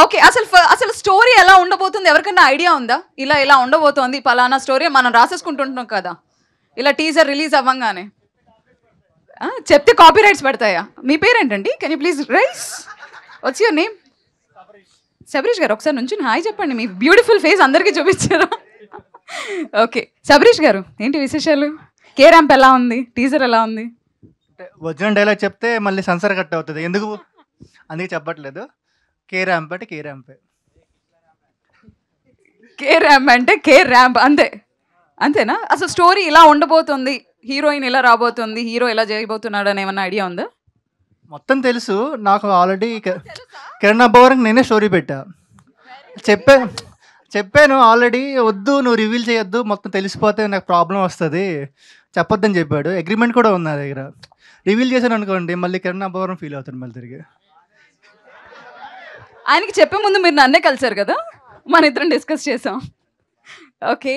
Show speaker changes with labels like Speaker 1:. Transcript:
Speaker 1: Okay, అసలు story ఎలా ఉండబోతుంది ఎవరికైనా ఐడియా ఉందా? ఇలా ఉండబోతోంది పలానా స్టోరీ మనం రాసేసుకుంటుంటున్నాం కదా, ఇలా టీజర్ రిలీజ్ అవ్వంగానే. చెప్తే కాపీ రైట్స్ పడతాయా? మీ పేరేంటండి? Can you please rice? What's your name? Shabarish గారు ఒకసారి నుంచి హాయ్ చెప్పండి. మీ బ్యూటిఫుల్ ఫేస్ అందరికీ చూపించారా? ఓకే, శబరీష్ గారు ఏంటి విశేషాలు? కే ర్యాంప్ ఎలా ఉంది? టీజర్ ఎలా ఉంది?
Speaker 2: ఒరిజినల్ డైలాగ్ చెప్తే మళ్ళీ సెన్సర్ కట్ అవుతుంది, ఎందుకు అందుకే చెప్పట్లేదు. కే ర్యాంప్ అంటే కే ర్యాంపే.
Speaker 1: కే ర్యాంప్ అంటే కే ర్యాంప్ అంతేనా? అసలు స్టోరీ ఇలా ఉండబోతుంది, హీరోయిన్ ఇలా రాబోతుంది, హీరో ఇలా చేయబోతున్నాడు అని ఏమన్నా ఐడియా ఉందా?
Speaker 2: మొత్తం తెలుసు నాకు ఆల్రెడీ. కిరణ్ అబ్బవరం నేనే స్టోరీ పెట్టా, చెప్పాను ఆల్రెడీ. వద్దు నువ్వు రివీల్ చేయొద్దు, మొత్తం తెలిసిపోతే నాకు ప్రాబ్లం వస్తుంది, చెప్పొద్దని చెప్పాడు. అగ్రిమెంట్ కూడా ఉంది నా దగ్గర. రివీల్ చేశాను అనుకోండి మళ్ళీ కిరణ్ అబ్బవరం ఫీల్ అవుతాడు మళ్ళీ తిరిగి.
Speaker 1: ఆయనకి చెప్పే ముందు మీరు నన్నే కలిసారు కదా, మన ఇద్దరం డిస్కస్ చేసాం. ఓకే.